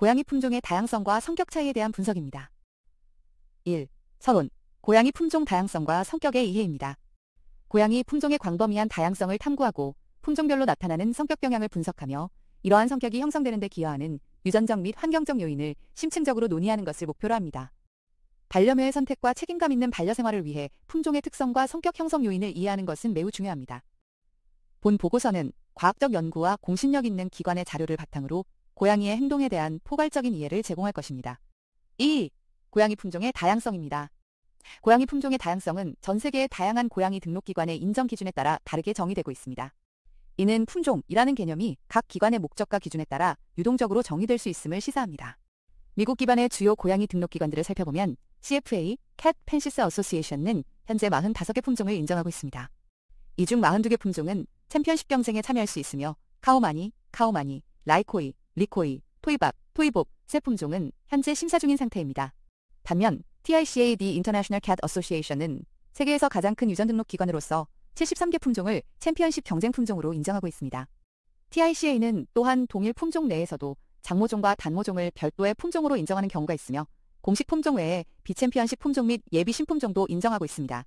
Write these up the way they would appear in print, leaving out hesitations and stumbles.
고양이 품종의 다양성과 성격 차이에 대한 분석입니다. 1. 서론. 고양이 품종 다양성과 성격의 이해입니다. 고양이 품종의 광범위한 다양성을 탐구하고 품종별로 나타나는 성격 경향을 분석하며 이러한 성격이 형성되는 데 기여하는 유전적 및 환경적 요인을 심층적으로 논의하는 것을 목표로 합니다. 반려묘의 선택과 책임감 있는 반려생활을 위해 품종의 특성과 성격 형성 요인을 이해하는 것은 매우 중요합니다. 본 보고서는 과학적 연구와 공신력 있는 기관의 자료를 바탕으로 고양이의 행동에 대한 포괄적인 이해를 제공할 것입니다. 2. 고양이 품종의 다양성입니다. 고양이 품종의 다양성은 전 세계의 다양한 고양이 등록기관의 인정 기준에 따라 다르게 정의되고 있습니다. 이는 품종이라는 개념이 각 기관의 목적과 기준에 따라 유동적으로 정의될 수 있음을 시사합니다. 미국 기반의 주요 고양이 등록기관들을 살펴보면 CFA, Cat Fences Association은 현재 45개 품종을 인정하고 있습니다. 이 중 42개 품종은 챔피언십 경쟁에 참여할 수 있으며 카오마니, 라이코이, 리코이, 토이밥, 세 품종은 현재 심사 중인 상태입니다. 반면 TICA, The International Cat Association은 세계에서 가장 큰 유전 등록 기관으로서 73개 품종을 챔피언십 경쟁 품종으로 인정하고 있습니다. TICA는 또한 동일 품종 내에서도 장모종과 단모종을 별도의 품종으로 인정하는 경우가 있으며 공식 품종 외에 비챔피언십 품종 및 예비 신품종도 인정하고 있습니다.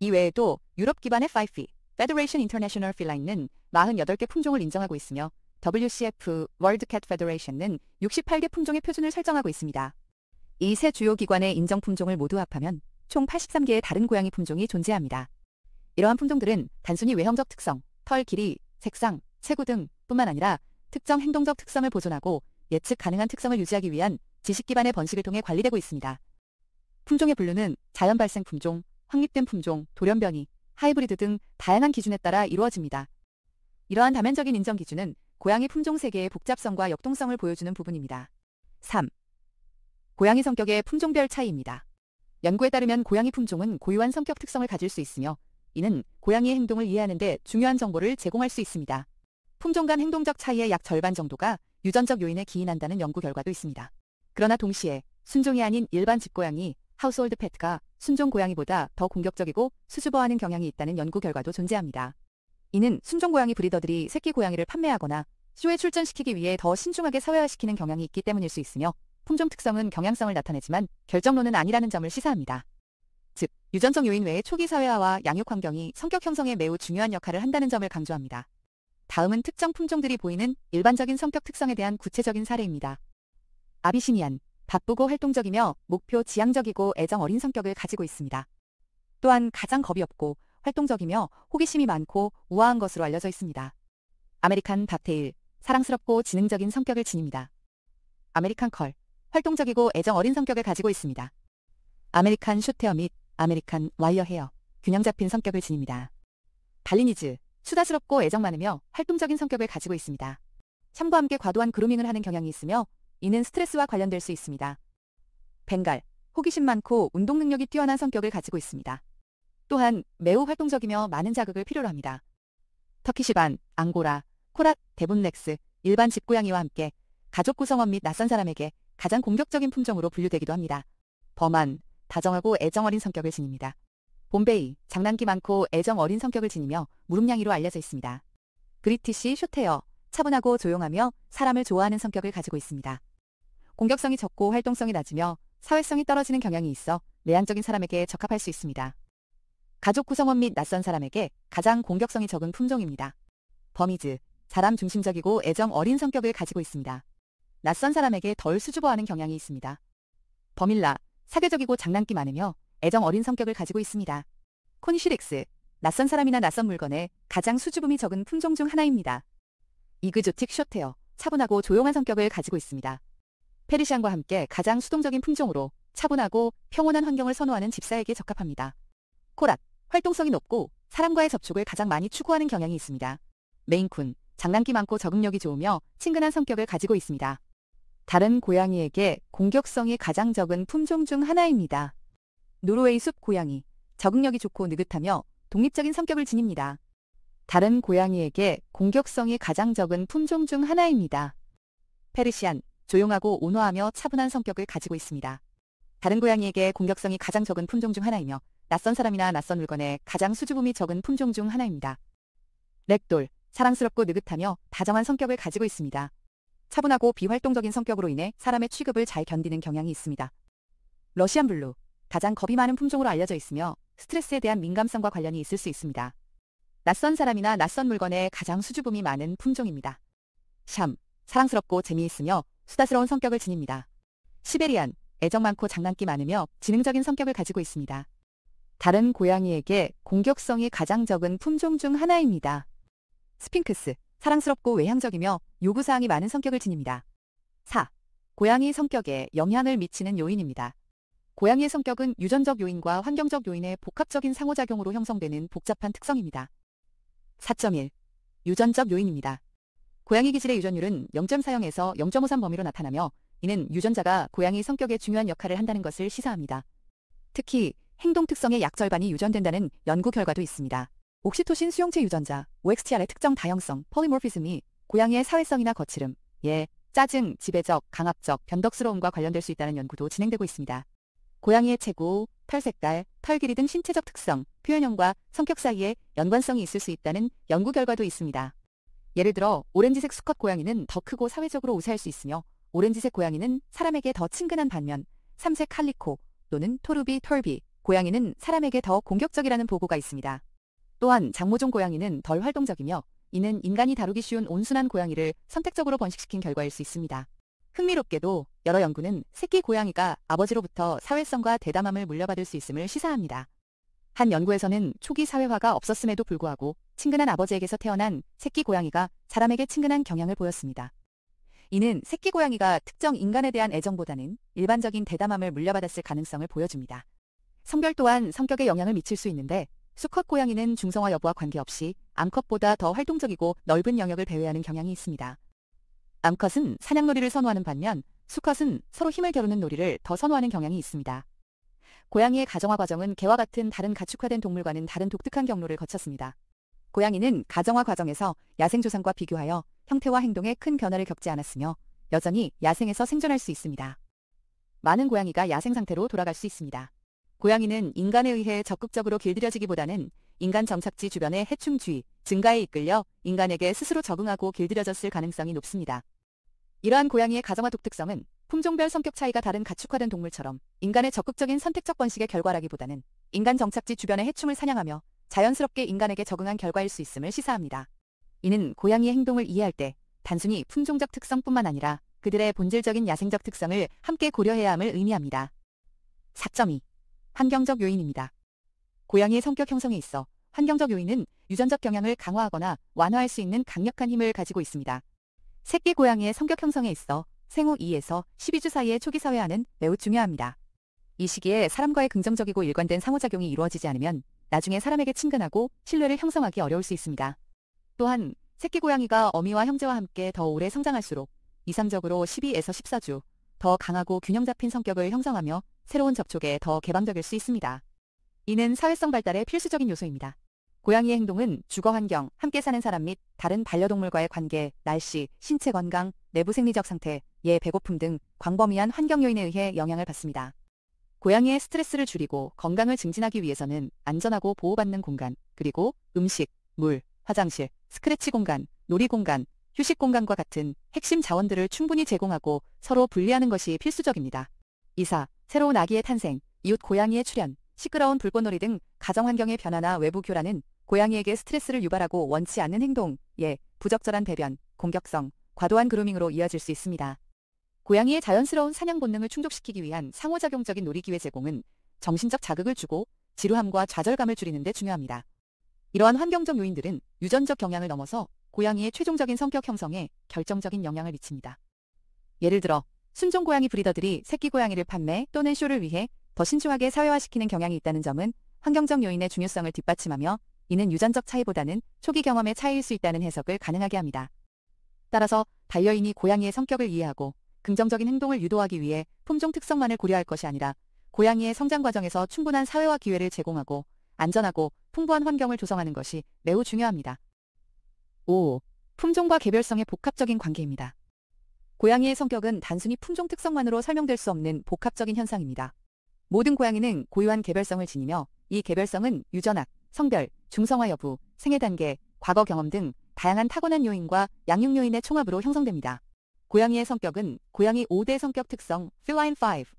이 외에도 유럽 기반의 FIFI, Federation International Feline는 48개 품종을 인정하고 있으며 WCF, World Cat Federation은 68개 품종의 표준을 설정하고 있습니다. 이 세 주요 기관의 인정 품종을 모두 합하면 총 83개의 다른 고양이 품종이 존재합니다. 이러한 품종들은 단순히 외형적 특성, 털 길이, 색상, 체구 등 뿐만 아니라 특정 행동적 특성을 보존하고 예측 가능한 특성을 유지하기 위한 지식 기반의 번식을 통해 관리되고 있습니다. 품종의 분류는 자연 발생 품종, 확립된 품종, 돌연변이, 하이브리드 등 다양한 기준에 따라 이루어집니다. 이러한 다면적인 인정 기준은 고양이 품종 세계의 복잡성과 역동성을 보여주는 부분입니다. 3. 고양이 성격의 품종별 차이입니다. 연구에 따르면 고양이 품종은 고유한 성격 특성을 가질 수 있으며 이는 고양이의 행동을 이해하는 데 중요한 정보를 제공할 수 있습니다. 품종 간 행동적 차이의 약 절반 정도가 유전적 요인에 기인한다는 연구 결과도 있습니다. 그러나 동시에 순종이 아닌 일반 집고양이, 하우스홀드 패트가 순종 고양이보다 더 공격적이고 수줍어하는 경향이 있다는 연구 결과도 존재합니다. 이는 순종 고양이 브리더들이 새끼 고양이를 판매하거나 쇼에 출전시키기 위해 더 신중하게 사회화시키는 경향이 있기 때문일 수 있으며 품종 특성은 경향성을 나타내지만 결정론은 아니라는 점을 시사합니다. 즉, 유전적 요인 외에 초기 사회화와 양육 환경이 성격 형성에 매우 중요한 역할을 한다는 점을 강조합니다. 다음은 특정 품종들이 보이는 일반적인 성격 특성에 대한 구체적인 사례입니다. 아비시니안, 바쁘고 활동적이며 목표 지향적이고 애정 어린 성격을 가지고 있습니다. 또한 가장 겁이 없고 활동적이며 호기심이 많고 우아한 것으로 알려져 있습니다. 아메리칸 밥테일, 사랑스럽고 지능적인 성격을 지닙니다. 아메리칸 컬, 활동적이고 애정 어린 성격을 가지고 있습니다. 아메리칸 숏헤어 및 아메리칸 와이어 헤어, 균형 잡힌 성격을 지닙니다. 발리니즈, 수다스럽고 애정 많으며 활동적인 성격을 가지고 있습니다. 참과 함께 과도한 그루밍을 하는 경향이 있으며 이는 스트레스와 관련될 수 있습니다. 벵갈, 호기심 많고 운동 능력이 뛰어난 성격을 가지고 있습니다. 또한 매우 활동적이며 많은 자극을 필요로 합니다. 터키시반, 앙고라, 코랏, 데본렉스, 일반 집고양이와 함께 가족 구성원 및 낯선 사람에게 가장 공격적인 품종으로 분류되기도 합니다. 범한, 다정하고 애정 어린 성격을 지닙니다. 봄베이, 장난기 많고 애정 어린 성격을 지니며 무릎냥이로 알려져 있습니다. 브리티시 숏헤어, 차분하고 조용하며 사람을 좋아하는 성격을 가지고 있습니다. 공격성이 적고 활동성이 낮으며 사회성이 떨어지는 경향이 있어 내향적인 사람에게 적합할 수 있습니다. 가족 구성원 및 낯선 사람에게 가장 공격성이 적은 품종입니다. 버미즈, 사람 중심적이고 애정 어린 성격을 가지고 있습니다. 낯선 사람에게 덜 수줍어하는 경향이 있습니다. 버밀라, 사교적이고 장난기 많으며 애정 어린 성격을 가지고 있습니다. 코니슈렉스, 낯선 사람이나 낯선 물건에 가장 수줍음이 적은 품종 중 하나입니다. 이그조틱 숏헤어, 차분하고 조용한 성격을 가지고 있습니다. 페르시안과 함께 가장 수동적인 품종으로 차분하고 평온한 환경을 선호하는 집사에게 적합합니다. 코랏, 활동성이 높고 사람과의 접촉을 가장 많이 추구하는 경향이 있습니다. 메인쿤, 장난기 많고 적응력이 좋으며 친근한 성격을 가지고 있습니다. 다른 고양이에게 공격성이 가장 적은 품종 중 하나입니다. 노르웨이 숲 고양이, 적응력이 좋고 느긋하며 독립적인 성격을 지닙니다. 다른 고양이에게 공격성이 가장 적은 품종 중 하나입니다. 페르시안, 조용하고 온화하며 차분한 성격을 가지고 있습니다. 다른 고양이에게 공격성이 가장 적은 품종 중 하나이며 낯선 사람이나 낯선 물건에 가장 수줍음이 적은 품종 중 하나입니다. 렉돌, 사랑스럽고 느긋하며 다정한 성격을 가지고 있습니다. 차분하고 비활동적인 성격으로 인해 사람의 취급을 잘 견디는 경향이 있습니다. 러시안 블루, 가장 겁이 많은 품종으로 알려져 있으며 스트레스에 대한 민감성과 관련이 있을 수 있습니다. 낯선 사람이나 낯선 물건에 가장 수줍음이 많은 품종입니다. 샴, 사랑스럽고 재미있으며 수다스러운 성격을 지닙니다. 시베리안, 애정 많고 장난기 많으며 지능적인 성격을 가지고 있습니다. 다른 고양이에게 공격성이 가장 적은 품종 중 하나입니다. 스핑크스, 사랑스럽고 외향적이며 요구사항이 많은 성격을 지닙니다. 4. 고양이 성격에 영향을 미치는 요인입니다. 고양이의 성격은 유전적 요인과 환경적 요인의 복합적인 상호작용으로 형성되는 복잡한 특성입니다. 4.1. 유전적 요인입니다. 고양이 기질의 유전율은 0.40에서 0.53 범위로 나타나며 이는 유전자가 고양이 성격에 중요한 역할을 한다는 것을 시사합니다. 특히 행동 특성의 약 절반이 유전된다는 연구 결과도 있습니다. 옥시토신 수용체 유전자, OXTR의 특정 다형성, 폴리모피즘이 고양이의 사회성이나 거칠음, 짜증, 지배적, 강압적, 변덕스러움과 관련될 수 있다는 연구도 진행되고 있습니다. 고양이의 체구, 털 색깔, 털 길이 등 신체적 특성, 표현형과 성격 사이에 연관성이 있을 수 있다는 연구 결과도 있습니다. 예를 들어 오렌지색 수컷 고양이는 더 크고 사회적으로 우세할 수 있으며 오렌지색 고양이는 사람에게 더 친근한 반면 삼색 칼리코 또는 토르비 털비 고양이는 사람에게 더 공격적이라는 보고가 있습니다. 또한 장모종 고양이는 덜 활동적이며 이는 인간이 다루기 쉬운 온순한 고양이를 선택적으로 번식시킨 결과일 수 있습니다. 흥미롭게도 여러 연구는 새끼 고양이가 아버지로부터 사회성과 대담함을 물려받을 수 있음을 시사합니다. 한 연구에서는 초기 사회화가 없었음에도 불구하고 친근한 아버지에게서 태어난 새끼 고양이가 사람에게 친근한 경향을 보였습니다. 이는 새끼 고양이가 특정 인간에 대한 애정보다는 일반적인 대담함을 물려받았을 가능성을 보여줍니다. 성별 또한 성격에 영향을 미칠 수 있는데 수컷 고양이는 중성화 여부와 관계없이 암컷보다 더 활동적이고 넓은 영역을 배회하는 경향이 있습니다. 암컷은 사냥놀이를 선호하는 반면 수컷은 서로 힘을 겨루는 놀이를 더 선호하는 경향이 있습니다. 고양이의 가정화 과정은 개와 같은 다른 가축화된 동물과는 다른 독특한 경로를 거쳤습니다. 고양이는 가정화 과정에서 야생조상과 비교하여 형태와 행동에 큰 변화를 겪지 않았으며 여전히 야생에서 생존할 수 있습니다. 많은 고양이가 야생 상태로 돌아갈 수 있습니다. 고양이는 인간에 의해 적극적으로 길들여지기보다는 인간 정착지 주변의 해충주의, 증가에 이끌려 인간에게 스스로 적응하고 길들여졌을 가능성이 높습니다. 이러한 고양이의 가정화 독특성은 품종별 성격 차이가 다른 가축화된 동물처럼 인간의 적극적인 선택적 번식의 결과라기보다는 인간 정착지 주변의 해충을 사냥하며 자연스럽게 인간에게 적응한 결과일 수 있음을 시사합니다. 이는 고양이의 행동을 이해할 때 단순히 품종적 특성뿐만 아니라 그들의 본질적인 야생적 특성을 함께 고려해야 함을 의미합니다. 4.2. 환경적 요인입니다. 고양이의 성격 형성에 있어 환경적 요인은 유전적 경향을 강화하거나 완화할 수 있는 강력한 힘을 가지고 있습니다. 새끼 고양이의 성격 형성에 있어 생후 2에서 12주 사이의 초기 사회화는 매우 중요합니다. 이 시기에 사람과의 긍정적이고 일관된 상호작용이 이루어지지 않으면 나중에 사람에게 친근하고 신뢰를 형성하기 어려울 수 있습니다. 또한 새끼 고양이가 어미와 형제와 함께 더 오래 성장할수록 이상적으로 12에서 14주 더 강하고 균형 잡힌 성격을 형성하며 새로운 접촉에 더 개방적일 수 있습니다. 이는 사회성 발달의 필수적인 요소입니다. 고양이의 행동은 주거 환경, 함께 사는 사람 및 다른 반려동물과의 관계, 날씨, 신체 건강, 내부 생리적 상태, 배고픔 등 광범위한 환경 요인에 의해 영향을 받습니다. 고양이의 스트레스를 줄이고 건강을 증진하기 위해서는 안전하고 보호받는 공간, 그리고 음식, 물, 화장실, 스크래치 공간, 놀이 공간, 휴식 공간과 같은 핵심 자원들을 충분히 제공하고 서로 분리하는 것이 필수적입니다. 이사, 새로운 아기의 탄생, 이웃 고양이의 출현, 시끄러운 불꽃놀이 등 가정 환경의 변화나 외부 교란은 고양이에게 스트레스를 유발하고 원치 않는 행동, 부적절한 배변, 공격성, 과도한 그루밍으로 이어질 수 있습니다. 고양이의 자연스러운 사냥 본능을 충족시키기 위한 상호작용적인 놀이기회 제공은 정신적 자극을 주고 지루함과 좌절감을 줄이는 데 중요합니다. 이러한 환경적 요인들은 유전적 경향을 넘어서 고양이의 최종적인 성격 형성에 결정적인 영향을 미칩니다. 예를 들어 순종 고양이 브리더들이 새끼 고양이를 판매 또는 쇼를 위해 더 신중하게 사회화시키는 경향이 있다는 점은 환경적 요인의 중요성을 뒷받침하며 이는 유전적 차이보다는 초기 경험의 차이일 수 있다는 해석을 가능하게 합니다. 따라서 반려인이 고양이의 성격을 이해하고 긍정적인 행동을 유도하기 위해 품종 특성만을 고려할 것이 아니라 고양이의 성장 과정에서 충분한 사회화 기회를 제공하고 안전하고 풍부한 환경을 조성하는 것이 매우 중요합니다. 5. 품종과 개별성의 복합적인 관계입니다. 고양이의 성격은 단순히 품종 특성만으로 설명될 수 없는 복합적인 현상입니다. 모든 고양이는 고유한 개별성을 지니며 이 개별성은 유전학, 성별, 중성화 여부, 생애 단계, 과거 경험 등 다양한 타고난 요인과 양육 요인의 총합으로 형성됩니다. 고양이의 성격은 고양이 5대 성격 특성 Feline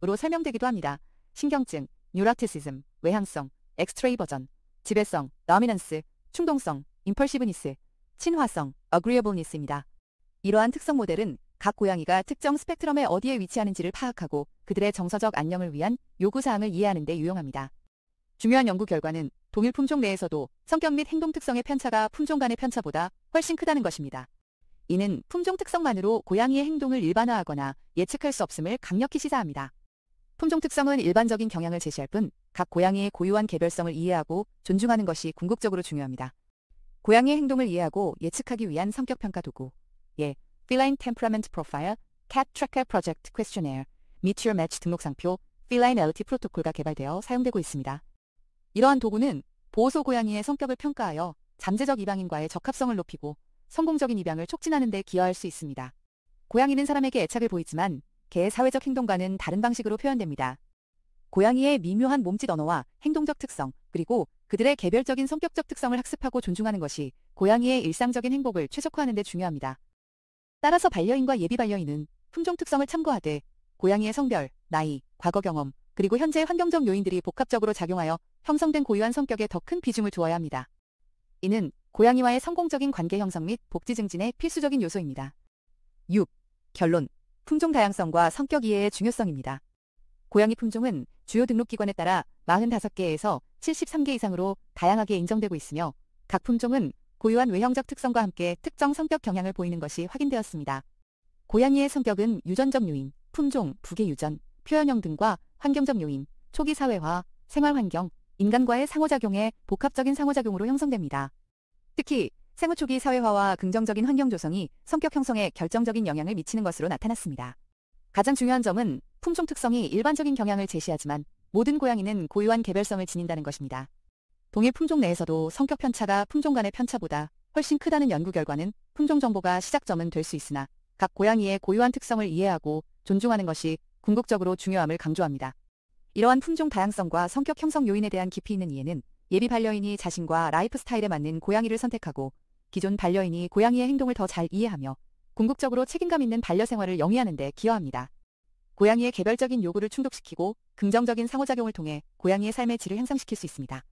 5로 설명되기도 합니다. 신경증, 뉴라티시즘, 외향성, 엑스트레이버전, 지배성, dominance, 충동성, impulsiveness, 친화성, agreeableness입니다. 이러한 특성 모델은 각 고양이가 특정 스펙트럼에 어디에 위치하는지를 파악하고 그들의 정서적 안녕을 위한 요구사항을 이해하는 데 유용합니다. 중요한 연구 결과는 동일 품종 내에서도 성격 및 행동 특성의 편차가 품종 간의 편차보다 훨씬 크다는 것입니다. 이는 품종 특성만으로 고양이의 행동을 일반화하거나 예측할 수 없음을 강력히 시사합니다. 품종 특성은 일반적인 경향을 제시할 뿐 각 고양이의 고유한 개별성을 이해하고 존중하는 것이 궁극적으로 중요합니다. 고양이의 행동을 이해하고 예측하기 위한 성격평가 도구 Feline Temperament Profile, Cat Tracker Project Questionnaire, Meet Your Match 등록상표, Feline LT 프로토콜가 개발되어 사용되고 있습니다. 이러한 도구는 보호소 고양이의 성격을 평가하여 잠재적 입양인과의 적합성을 높이고 성공적인 입양을 촉진하는 데 기여할 수 있습니다. 고양이는 사람에게 애착을 보이지만 개의 사회적 행동과는 다른 방식으로 표현됩니다. 고양이의 미묘한 몸짓 언어와 행동적 특성, 그리고 그들의 개별적인 성격적 특성을 학습하고 존중하는 것이 고양이의 일상적인 행복을 최적화하는 데 중요합니다. 따라서 반려인과 예비 반려인은 품종 특성을 참고하되 고양이의 성별, 나이, 과거 경험, 그리고 현재의 환경적 요인들이 복합적으로 작용하여 형성된 고유한 성격에 더 큰 비중을 두어야 합니다. 이는 고양이와의 성공적인 관계 형성 및 복지 증진의 필수적인 요소입니다. 6. 결론. 품종 다양성과 성격 이해의 중요성입니다. 고양이 품종은 주요 등록기관에 따라 45개에서 73개 이상으로 다양하게 인정되고 있으며 각 품종은 고유한 외형적 특성과 함께 특정 성격 경향을 보이는 것이 확인되었습니다. 고양이의 성격은 유전적 요인, 품종, 부계 유전, 표현형 등과 환경적 요인, 초기 사회화, 생활환경, 인간과의 상호작용의 복합적인 상호작용으로 형성됩니다. 특히 생후 초기 사회화와 긍정적인 환경 조성이 성격 형성에 결정적인 영향을 미치는 것으로 나타났습니다. 가장 중요한 점은 품종 특성이 일반적인 경향을 제시하지만 모든 고양이는 고유한 개별성을 지닌다는 것입니다. 동일 품종 내에서도 성격 편차가 품종 간의 편차보다 훨씬 크다는 연구 결과는 품종 정보가 시작점은 될 수 있으나 각 고양이의 고유한 특성을 이해하고 존중하는 것이 궁극적으로 중요함을 강조합니다. 이러한 품종 다양성과 성격 형성 요인에 대한 깊이 있는 이해는 예비 반려인이 자신과 라이프 스타일에 맞는 고양이를 선택하고 기존 반려인이 고양이의 행동을 더 잘 이해하며 궁극적으로 책임감 있는 반려 생활을 영위하는 데 기여합니다. 고양이의 개별적인 요구를 충족시키고 긍정적인 상호작용을 통해 고양이의 삶의 질을 향상시킬 수 있습니다.